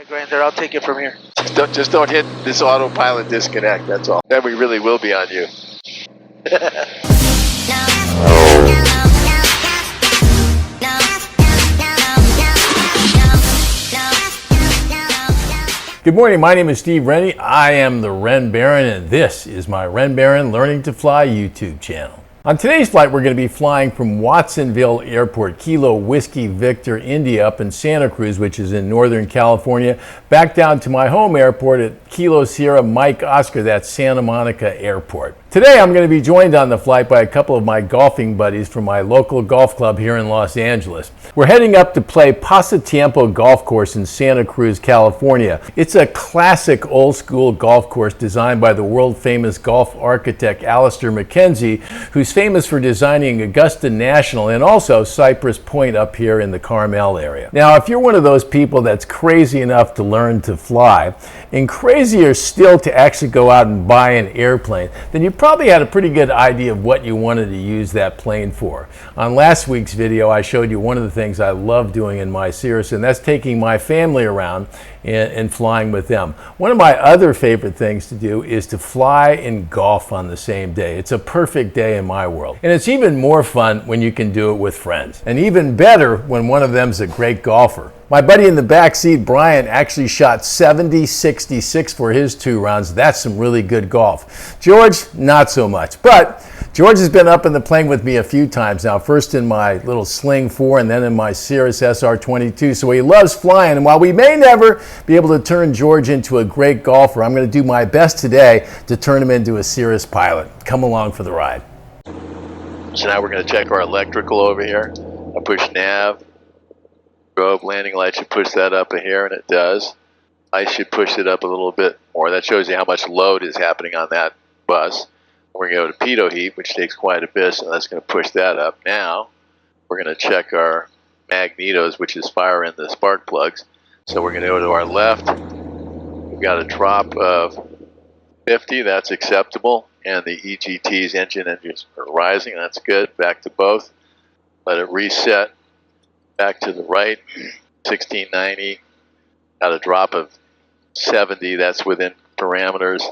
right, Grinder, I'll take it from here. Just don't hit this autopilot disconnect, that's all. Then we really will be on you. Good morning, my name is Steve Rennie. I am the Ren Baron, and this is my Ren Baron Learning to Fly YouTube channel. On today's flight, we're going to be flying from Watsonville Airport, Kilo Whiskey Victor, India, up in Santa Cruz, which is in Northern California, back down to my home airport at Kilo Sierra Mike Oscar, that's Santa Monica Airport. Today, I'm going to be joined on the flight by a couple of my golfing buddies from my local golf club here in Los Angeles. We're heading up to play Pasatiempo Golf Course in Santa Cruz, California. It's a classic old-school golf course designed by the world-famous golf architect Alistair McKenzie, who's famous for designing Augusta National and also Cypress Point up here in the Carmel area. Now, if you're one of those people that's crazy enough to learn to fly, and crazier still to actually go out and buy an airplane, then you probably had a pretty good idea of what you wanted to use that plane for. On last week's video, I showed you one of the things I love doing in my Cirrus, and that's taking my family around and flying with them. One of my other favorite things to do is to fly and golf on the same day. It's a perfect day in my world. And it's even more fun when you can do it with friends. And even better when one of them's a great golfer. My buddy in the back seat, Brian, actually shot 70-66 for his 2 rounds. That's some really good golf. George, not so much. But George has been up in the plane with me a few times now, first in my little Sling 4 and then in my Cirrus SR22. So he loves flying. And while we may never be able to turn George into a great golfer, I'm going to do my best today to turn him into a Cirrus pilot. Come along for the ride. So now we're going to check our electrical over here. I push nav. Strobe landing light should push that up a hair, and it does. I should push it up a little bit more. That shows you how much load is happening on that bus. We're going to go to pitot heat, which takes quite a bit, so that's going to push that up. Now, we're going to check our magnetos, which is fire in the spark plugs. So we're going to go to our left. We've got a drop of 50, that's acceptable. And the EGT's engines are rising, that's good. Back to both. Let it reset. Back to the right, 1690. Got a drop of 70, that's within parameters.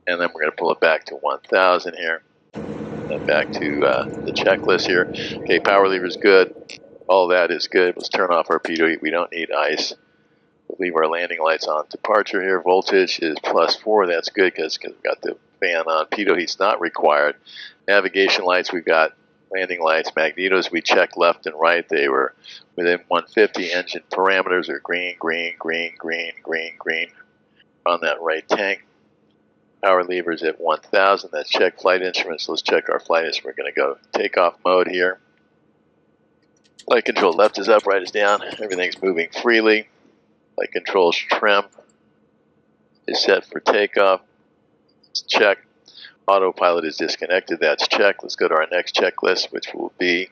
And then we're going to pull it back to 1000 here. Then back to the checklist here. Okay, power lever is good. All that is good. Let's turn off our pitot heat. We don't need ice. We'll leave our landing lights on. Departure here, voltage is +4. That's good because we've got the fan on. Pitot heat's not required. Navigation lights, we've got landing lights. Magnetos, we checked left and right. They were within 150. Engine parameters are green, green, green, green, green, green on that right tank. Power levers at 1000. That's check flight instruments. Let's check our flight instrument. We're going to go takeoff mode here. Flight control, left is up, right is down. Everything's moving freely. Flight controls trim is set for takeoff. Let's check. Autopilot is disconnected. That's checked. Let's go to our next checklist, which will be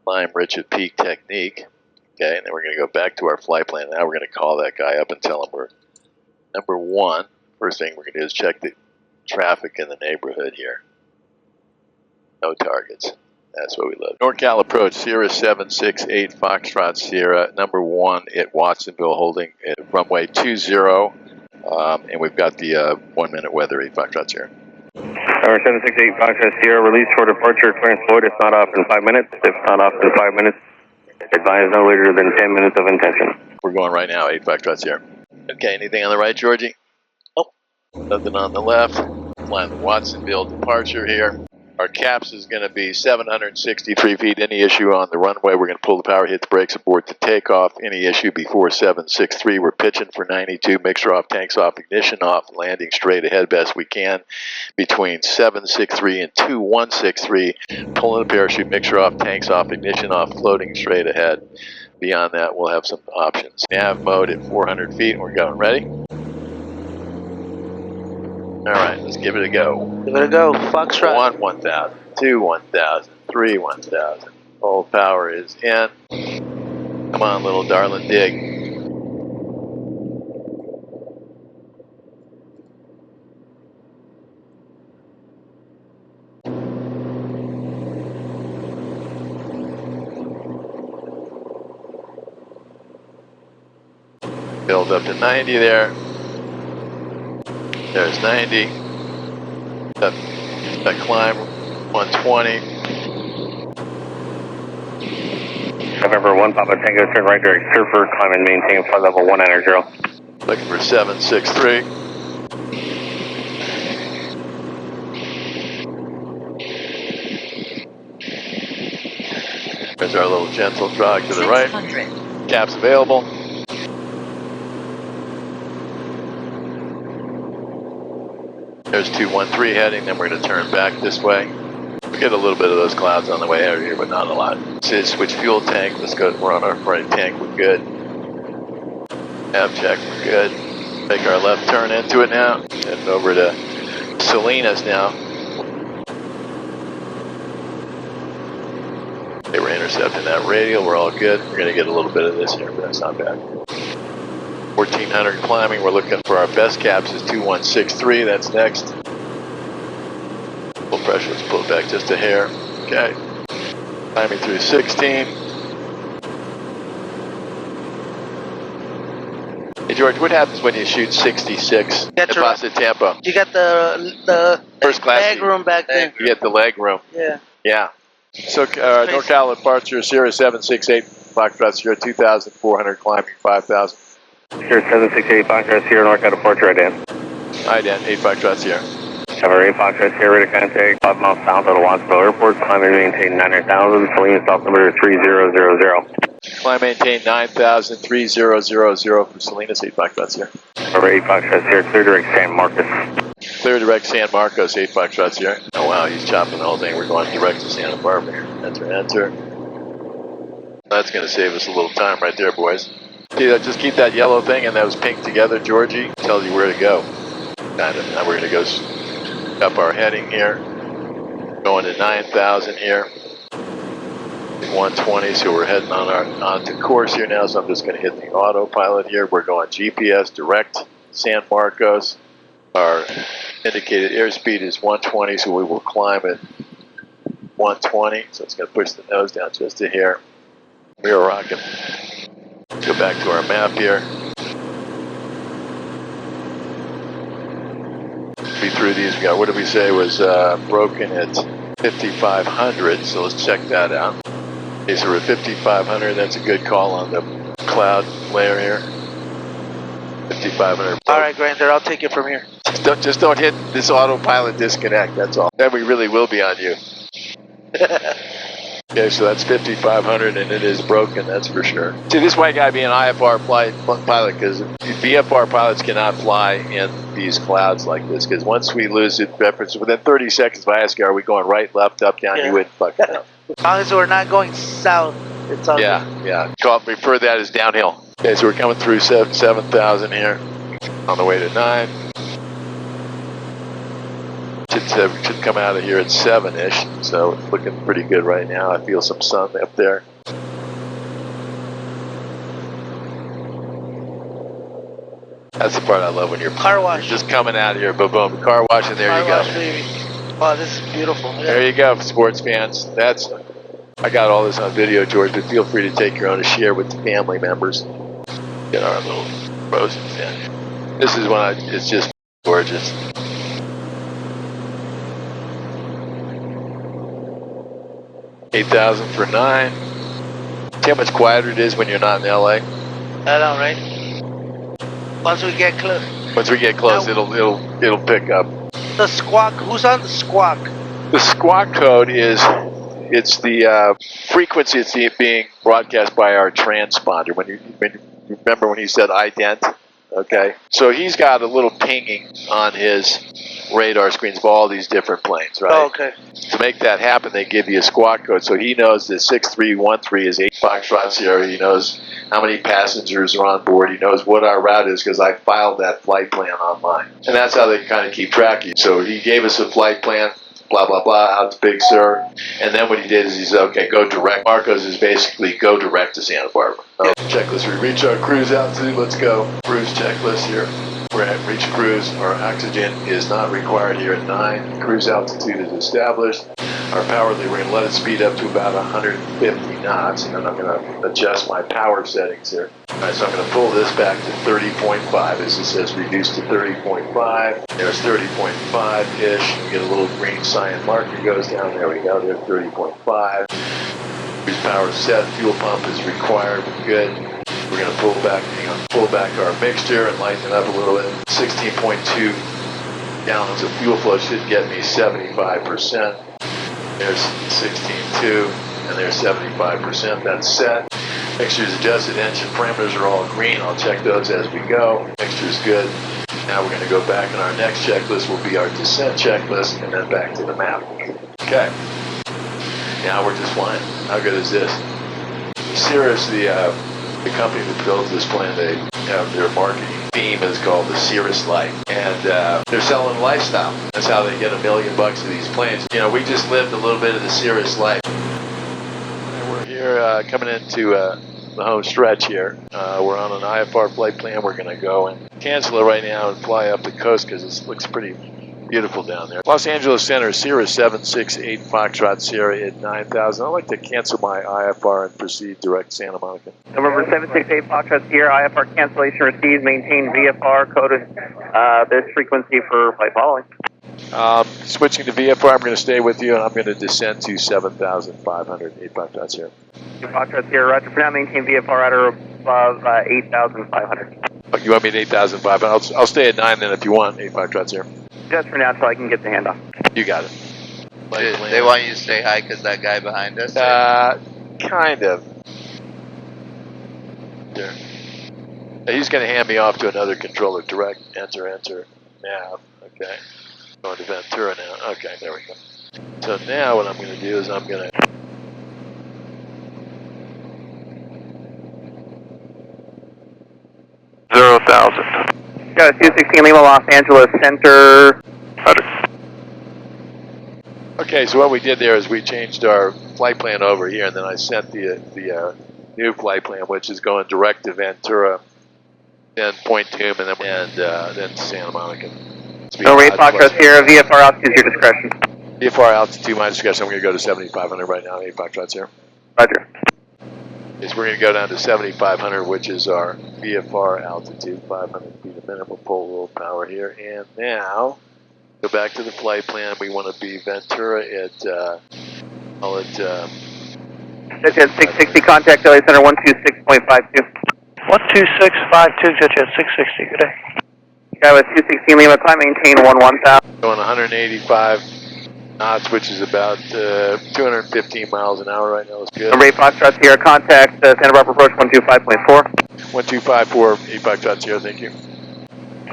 climb rich at peak technique. Okay, and then we're going to go back to our flight plan. Now we're going to call that guy up and tell him we're number 1. First thing we're going to do is check the traffic in the neighborhood here. No targets. That's what we love. NorCal approach, Cirrus 768 Foxtrot Sierra, number 1 at Watsonville, holding at runway 20. And we've got the 1 minute weather, 8 Foxtrot Sierra. Number 768 Foxtrot Sierra, release for departure, clearance Floyd, if not off in 5 minutes. If not off in 5 minutes, advise no later than 10 minutes of intention. We're going right now, 8 Foxtrot Sierra. Okay, anything on the right, Georgie? Oh, nothing on the left. Flying the Watsonville departure here. Our caps is going to be 763 feet. Any issue on the runway, we're going to pull the power, hit the brakes aboard to take off. Any issue before 763, we're pitching for 92. Mixture off, tanks off, ignition off, landing straight ahead best we can. Between 763 and 2163, pulling the parachute, mixture off, tanks off, ignition off, floating straight ahead. Beyond that, we'll have some options. Nav mode at 400 feet, and we're going. Ready? All right, let's give it a go. Give it a go. Foxtrot. 1, 1000. 2, 1000. 3, 1000. Full power is in. Come on, little darling, dig. Build up to 90 there. There's 90. That climb, 120. November 1, Papa Tango, turn right direct Surfer, climb and maintain flight level 190. Looking for 763. There's our little gentle jog to the right. Caps available. There's 213 heading, then we're going to turn back this way. We get a little bit of those clouds on the way out here, but not a lot. So switch fuel tank. Let's go. We're on our right tank. We're good. Nav check. We're good. Make our left turn into it now. Heading over to Salinas now. Okay, we're intercepting that radial. We're all good. We're going to get a little bit of this here, but that's not bad. 1400 climbing. We're looking for our best caps is 2163. That's next. Full pressure. Let's pull it back just a hair. Okay. Climbing through 16. Hey George, what happens when you shoot 66 at Pasatiempo? You got the First class leg room back there. You get the leg room. Yeah. Yeah. So NorCal departure, Cirrus 768, Foxtrot Sierra 2,400 climbing 5,000. Cirrus 768, Foxtrot Sierra, NorCal departure, right Dan. Hi Dan, 8 Foxtrot Sierra. Cover 8 Foxtrot Sierra, ready to contact 5 miles south of the Watsonville Airport, climb and maintain 9,000, Salinas stop number 3000. Climb maintain 9,000, 3000 from Salinas, 8 Foxtrot Sierra. Cover 8 Foxtrot Sierra, clear direct San Marcos. Clear direct San Marcos, 8 Foxtrot Sierra. Oh wow, he's chopping the whole thing. We're going direct to Santa Barbara here. Enter, enter. That's going to save us a little time right there, boys. See, just keep that yellow thing and those pink together, Georgie. Tells you where to go. Kind of. Now we're going to go up our heading here. Going to 9,000 here. 120, so we're heading onto course here now. So I'm just going to hit the autopilot here. We're going GPS direct San Marcos. Our indicated airspeed is 120, so we will climb at 120. So it's going to push the nose down just a hair. We are rocking. Let's go back to our map here. Be through these. We got, what did we say was broken at 5,500? So let's check that out. Okay, so we're at 5,500. That's a good call on the cloud layer here. 5,500. All right, Grander, I'll take it from here. Just don't hit this autopilot disconnect, that's all. Then we really will be on you. Okay, so that's 5,500 and it is broken, that's for sure. See, this is why you gotta be an IFR pilot, because VFR pilots cannot fly in these clouds like this, because once we lose it, reference within 30 seconds, if I ask you, are we going right, left, up, down, you wouldn't fucking know. As long as we're not going south, it's all Yeah, good. yeah. Refer that as downhill. Okay, so we're coming through 7,000 here, on the way to 9. Should come out of here at 7-ish, so it's looking pretty good right now. I feel some sun up there. That's the part I love when you're Car wash. just coming out of here, boom, boom, car wash, and there Car you go. wash, baby. Wow, this is beautiful. Yeah. There you go, sports fans. I got all this on video, George, but feel free to take your own to share with the family members. Get our little roses in. This is it's just gorgeous. 8,000 for 9. See how much quieter it is when you're not in LA? I know, right? Once we get close. Once we get close, Now, it'll pick up. The squawk. Who's on the squawk? The squawk code it's the frequency it's being broadcast by our transponder. When you remember when he said ident, okay? So he's got a little pinging on his radar screens of all these different planes, right? Oh, okay. To make that happen, they give you a squawk code. So he knows that 6313 is 8 Foxtrot Sierra. He knows how many passengers are on board. He knows what our route is because I filed that flight plan online. And that's how they kind of keep track of you. So he gave us a flight plan, blah, blah, blah, out to Big Sur. And then what he did is he said, okay, go direct. Marcos is basically go direct to Santa Barbara. Checklist, we reach our cruise altitude. Let's go. Cruise checklist here. We're at reach cruise. Our oxygen is not required here at 9. Cruise altitude is established. Our power, we're going to let it speed up to about 150. knots, and then I'm going to adjust my power settings here. Alright, so I'm going to pull this back to 30.5, as it says reduced to 30.5. There's 30.5-ish. We get a little green cyan marker goes down. There we go. There's 30.5. Cruise power set. Fuel pump is required. We're good. We're going to pull back our mixture and lighten it up a little bit. 16.2 gallons of fuel flow should get me 75%. There's 16.2, and there's 75%. That's set. Mixture's adjusted. Engine parameters are all green. I'll check those as we go. Mixture's good. Now we're going to go back, and our next checklist will be our descent checklist, and then back to the map. Okay. Now we're just flying. How good is this? Cirrus, the company that builds this plane, they have their marketing theme is called the Cirrus Life, and they're selling lifestyle. That's how they get $1 million of these planes. You know, we just lived a little bit of the Cirrus life. And we're here coming into the home stretch here. We're on an IFR flight plan. We're going to go and cancel it right now and fly up the coast because it looks pretty beautiful down there. Los Angeles Center, Cirrus 768 Foxtrot Sierra at 9,000. I'd like to cancel my IFR and proceed direct Santa Monica. November 768 Foxtrot Sierra, IFR cancellation received. Maintain VFR coded this frequency for flight following. Switching to VFR, I'm going to stay with you, and I'm going to descend to 7,500, 8 Foxtrot Sierra. Foxtrot Sierra, roger. For now, maintain VFR at or above 8,500. You want me at 8,500? I'll stay at 9 then if you want, 8 Foxtrot Sierra. Just for now, until I can get the handoff. You got it. They want you to stay high because that guy behind us? Kind of. There. He's going to hand me off to another controller. Direct, enter, nav. Okay. Going to Ventura now. Okay, there we go. So now what I'm going to do is I'm going to... Got a 216 Lima, Los Angeles Center. Okay, so what we did there is we changed our flight plan over here, and then I sent the new flight plan, which is going direct to Ventura, then Point Doom, and then Santa Monica. No rate Foxtrot Sierra, VFR altitude is your discretion. VFR altitude, my discretion. I'm going to go to 7,500 right now, 8 Foxtrot Sierra. Roger. Is we're going to go down to 7,500, which is our VFR altitude, 500 feet a minute. We'll pull a little power here, and now go back to the flight plan. We want to be Ventura at call it. Jet 660, contact LA Center 126.52. 12652, Jet 660, good day. Guy with 216 Lima, climb maintain 1000. Going 185 knots, which is about 215 miles an hour right now. That's good. Rate Foxtrot Sierra, contact Santa Barbara approach 125.4. 1254, 8 Foxtrot Sierra, thank you.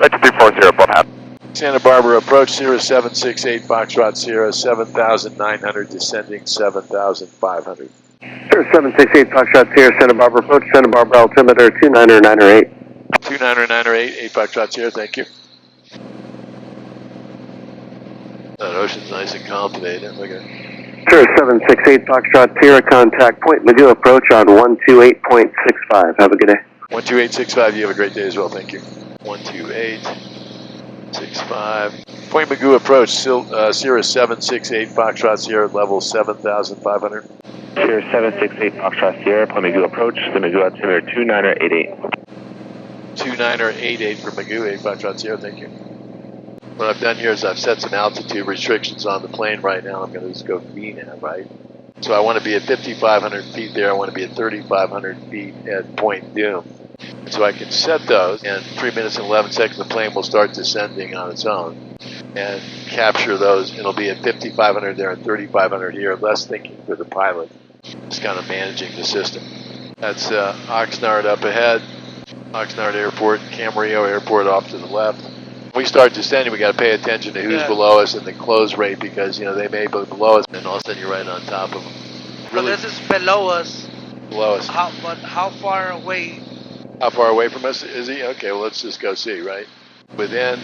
Right to 340, above half. Santa Barbara approach, Cirrus 768 Foxtrot Sierra, 7,900, descending 7,500. Sure, 768 Foxtrot Sierra, Santa Barbara approach, Santa Barbara altimeter 29908. 29908, 8 Foxtrot Sierra, thank you. That ocean's nice and calm today, isn't it? Look at it. Sure, 768 Foxtrot Sierra, contact Point Magoo approach on 128.65. Have a good day. 12865, you have a great day as well, thank you. 12865. Point Magoo approach, Cirrus 768 Foxtrot Sierra, level 7,500. Sierra 768 Foxtrot Sierra, Point Magoo approach, the Magoo altimeter 29988. 29988 for Magoo, 8 Foxtrot Sierra, thank you. What I've done here is I've set some altitude restrictions on the plane right now. I'm going to just go VNAV, right? So I want to be at 5,500 feet there. I want to be at 3,500 feet at Point Doom. And so I can set those, and 3 minutes and 11 seconds the plane will start descending on its own and capture those. It'll be at 5,500 there and 3,500 here, less thinking for the pilot. Just kind of managing the system. That's Oxnard up ahead, Oxnard Airport, Camarillo Airport off to the left. When we start descending, we got to pay attention to who's below us and the close rate, because you know they may be below us, and all of a sudden you're right on top of them. Really, so this is below us. Below us. But how far away? How far away from us is he? Okay, well let's just go see. Right, within.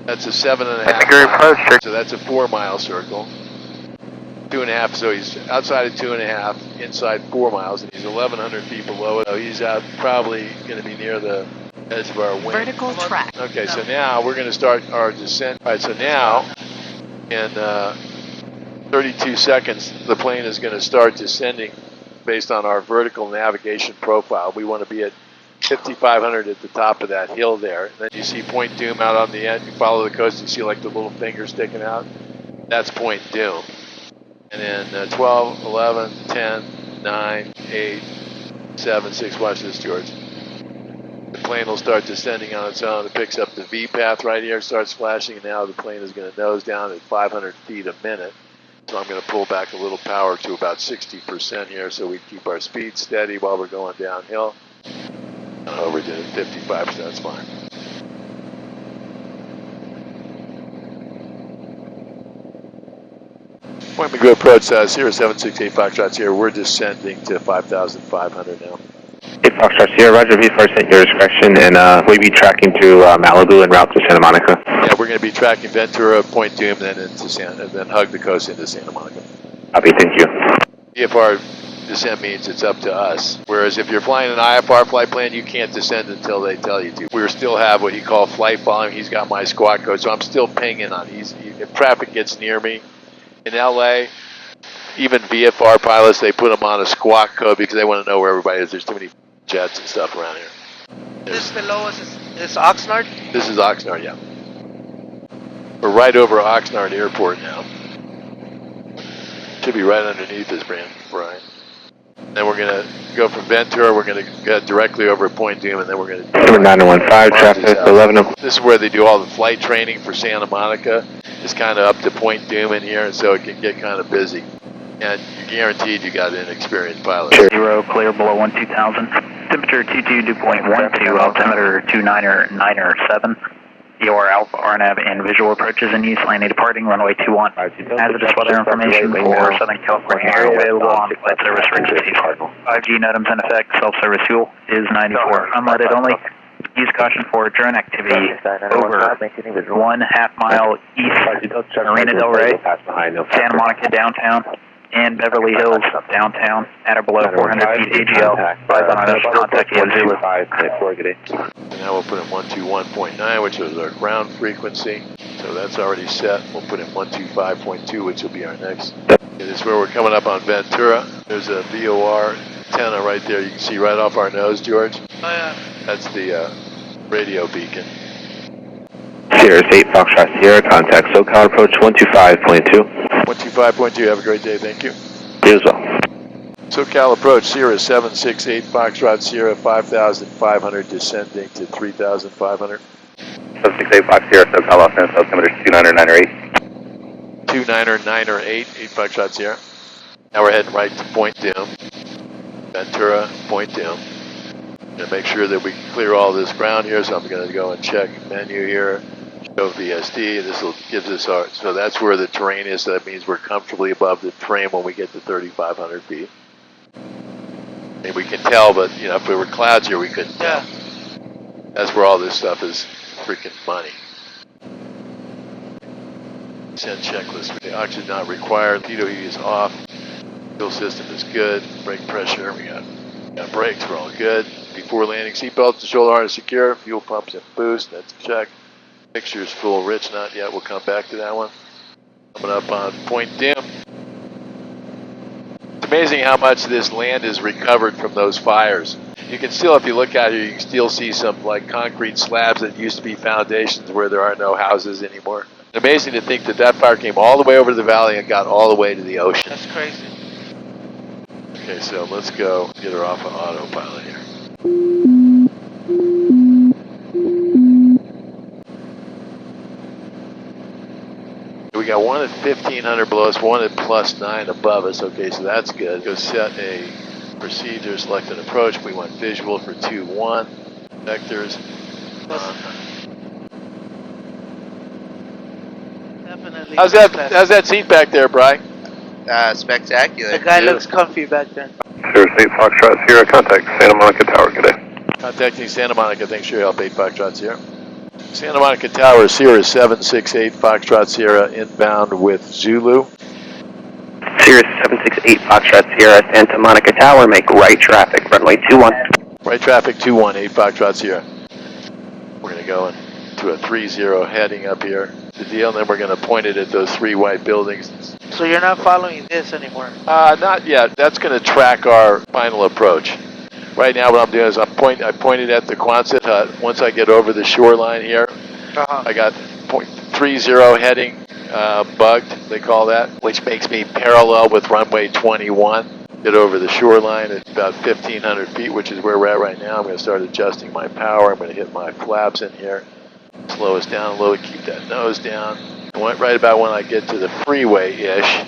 That's a 7.5. So that's a 4-mile circle. 2.5. So he's outside of 2.5, inside 4 miles, and he's 1,100 feet below it. So he's out, probably going to be near the edge of our wing. Vertical track. Okay, so now we're going to start our descent. All right, so now in 32 seconds, the plane is going to start descending based on our vertical navigation profile. We want to be at 5,500 at the top of that hill there. And then you see Point Doom out on the end. You follow the coast, you see like the little finger sticking out. That's Point Doom. And then 12, 11, 10, 9, 8, 7, 6. Watch this, George. The plane will start descending on its own. It picks up the V path right here, starts flashing, and now the plane is going to nose down at 500 feet a minute. So I'm going to pull back a little power to about 60% here so we keep our speed steady while we're going downhill. Overdid it, 55%, that's fine. When we go approach Cirrus 768 Foxtrot Sierra, we're descending to 5,500 now. 8 Foxtrot Sierra, Roger, V4 at your discretion, and we'll be tracking through Malibu en route to Santa Monica. Yeah, we're going to be tracking Ventura, Point Doom, then into Santa, and then hug the coast into Santa Monica. Copy, thank you. VFR descent means it's up to us. Whereas if you're flying an IFR flight plan, you can't descend until they tell you to. We still have what you call flight volume. He's got my squawk code, so I'm still pinging on. If traffic gets near me in LA, even VFR pilots, they put them on a squawk code because they want to know where everybody is. There's too many jets and stuff around here. This below us is Oxnard? This is Oxnard, yeah. We're right over Oxnard Airport now. Should be right underneath us, Brian. Then we're going to go from Ventura, we're going to get directly over Point Doom, and then we're going to... Number 9015, traffic 11. This is where they do all the flight training for Santa Monica. It's kind of up to Point Doom in here, and so it can get kind of busy. And you're guaranteed you got an experienced pilot. 0, clear below 12,000. Temperature 22.12, altimeter 297. Your Alpha RNAV and visual approaches in use, landing departing, runway 21. Hazardous weather information for Southern California area available on flight service registries. 5G NOTAMs in effect, self-service fuel is 94. Unleaded only. Use caution for drone activity over 1/2 mile east, Marina Del Rey, Santa Monica downtown, and Beverly Hills downtown at or below 400 feet AGL. Advise on our contact via Zulu. And now we'll put in 121.9, which is our ground frequency. So that's already set. We'll put in 125.2, which will be our next. This is where we're coming up on Ventura. There's a VOR antenna right there. You can see right off our nose, George. Oh, yeah. That's the radio beacon. Cirrus 8 Foxtrot Sierra, contact SoCal approach 125.2. 125.2, have a great day, thank you. You as well. SoCal approach, Cirrus 768 Foxtrot Sierra, 5,500, descending to 3,500. 768 Fox Sierra, SoCal Los Angeles, altimeter 29908. 29908, 8 Foxtrot Sierra. Now we're heading right to Point Doom. Ventura, Point Doom. Gonna make sure that we can clear all this ground here, so I'm gonna go and check menu here. Show VSD, and this will gives us our, so that's where the terrain is, so that means we're comfortably above the terrain when we get to 3,500 feet. And we can tell, but you know, if there were clouds here, we couldn't tell. Yeah. That's where all this stuff is freaking money. Send checklist. The oxygen not required. Pitot heat is off. Fuel system is good. Brake pressure, we got brakes, we're all good. Before landing, seatbelts and shoulder harness secure. Fuel pumps and boost, that's a check. Mixture is full rich, not yet. We'll come back to that one. Coming up on Point Doom. It's amazing how much this land is recovered from those fires. You can still, if you look out here, you can still see some like concrete slabs that used to be foundations where there are no houses anymore. It's amazing to think that that fire came all the way over to the valley and got all the way to the ocean. That's crazy. Okay, so let's go get her off of autopilot here. We got one at 1,500 below us, one at +9 above us. Okay, so that's good. Go set a procedure, select an approach. We want visual for 2-1. Vectors. Definitely. How's that seat back there, Bri? Spectacular. The guy looks comfy back there. Cirrus 8 Foxtrot Sierra, contact Santa Monica Tower, good day. Contacting Santa Monica, thanks for your help, 8 Foxtrot Sierra. Santa Monica Tower, Cirrus 768 Foxtrot Sierra, inbound with Zulu. Cirrus 768 Foxtrot Sierra, Santa Monica Tower, make right traffic, runway 21. Right traffic, 2-1, 8 Foxtrot Sierra. We're going to go into a 3-0 heading up here. The deal, and then we're going to point it at those 3 white buildings. So you're not following this anymore? Not yet. That's going to track our final approach. Right now, what I'm doing is I pointed at the Quonset hut. Once I get over the shoreline here, I got .30 heading bugged, they call that, which makes me parallel with runway 21. Get over the shoreline at about 1,500 feet, which is where we're at right now. I'm going to start adjusting my power. I'm going to hit my flaps in here, slow us down a little, keep that nose down. Right about when I get to the freeway-ish,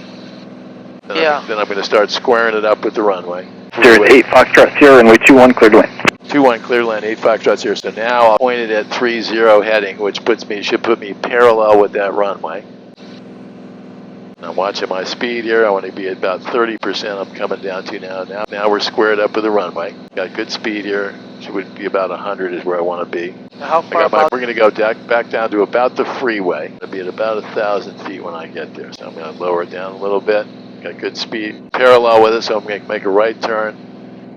then I'm going to start squaring it up with the runway. Cirrus 8 Foxtrot Sierra, runway 21, cleared land. 21 clear land, 8 Foxtrot Sierra. So now I'll point it at 30 heading, which should put me parallel with that runway. And I'm watching my speed here. I want to be at about 30%. I'm coming down to now. Now we're squared up with the runway. Got good speed here. Should be about 100 is where I want to be. How far We're going to go back down to about the freeway. It'll be at about 1,000 feet when I get there. So I'm going to lower it down a little bit. Got good speed. Parallel with it, so I'm going to make a right turn.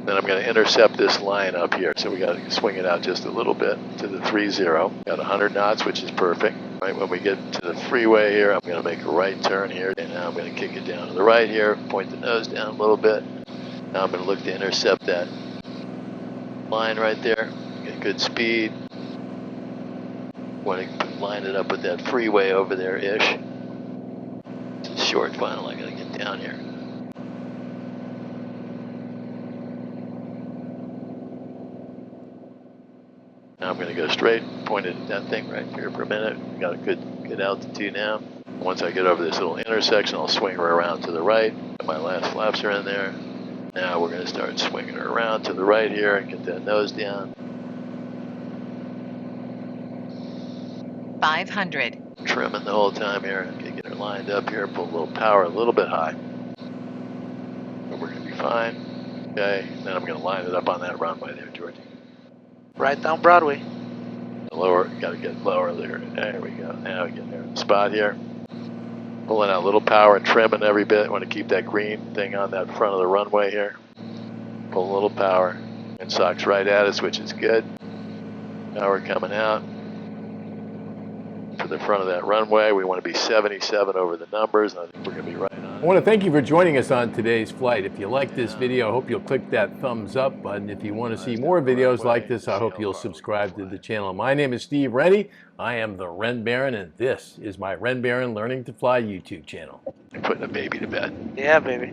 Then I'm going to intercept this line up here. So we got to swing it out just a little bit to the 30. Got 100 knots, which is perfect. Right when we get to the freeway here, I'm going to make a right turn here. And now I'm going to kick it down to the right here, point the nose down a little bit. Now I'm going to look to intercept that line right there. Get good speed. Want to line it up with that freeway over there-ish. It's a short final. I got to get down here. Now I'm going to go straight, point it at that thing right here for a minute. Got a good altitude now. Once I get over this little intersection, I'll swing her around to the right. My last flaps are in there. Now we're going to start swinging her around to the right here and get that nose down. 500. Trimming the whole time here. Okay, get her lined up here, pull a little power a little bit high. But we're going to be fine. Okay, then I'm going to line it up on that runway there, Georgie. Right down Broadway. Lower, got to get lower there. There we go. Now we get there in the spot here. Pulling out a little power and trimming every bit. Want to keep that green thing on that front of the runway here. Pull a little power. And socks right at us, which is good. Power coming out. To the front of that runway. We want to be 77 over the numbers, and I think we're going to be right on. I want to thank you for joining us on today's flight. If you like this video, I hope you'll click that thumbs up button. If you want to see more videos like this, I hope you'll subscribe to the channel. My name is Steve Rennie. I am the Ren Baron, and this is my Ren Baron Learning to Fly YouTube channel. You're putting a baby to bed. Yeah, baby.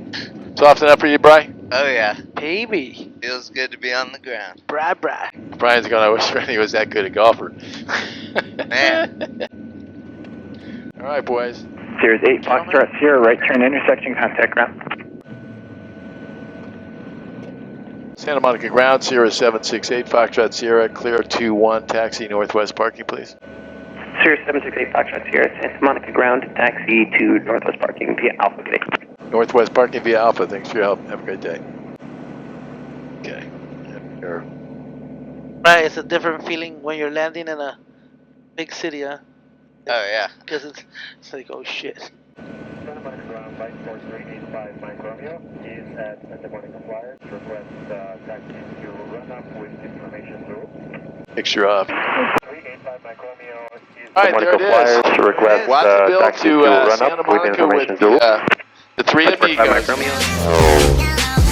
Soften up for you, Brian? Oh, yeah. Baby. Feels good to be on the ground. Bra. Brian's going, I wish Rennie was that good a golfer. Man. All right, boys. Cirrus 8 Foxtrot Sierra, right turn intersection, contact ground. Santa Monica ground, Cirrus 768 Foxtrot Sierra, clear 2-1, taxi northwest parking, please. Cirrus 768 Foxtrot Sierra, Santa Monica ground, taxi to northwest parking via Alpha today. Northwest parking via Alpha, thanks for your help. Have a great day. Okay. Here. Right, it's a different feeling when you're landing in a big city, huh? Oh, yeah. Because it's like, oh shit. Santa Monica ground, flight 4385 Mike Romeo is at Santa Monica Flyers. Request taxi to run up with information through. Picture up. 385 Mike Romeo is All right, there it is. Request Lots of bill taxi to to run Santa up with Monica with information through. the three amigos. Mike Romeo.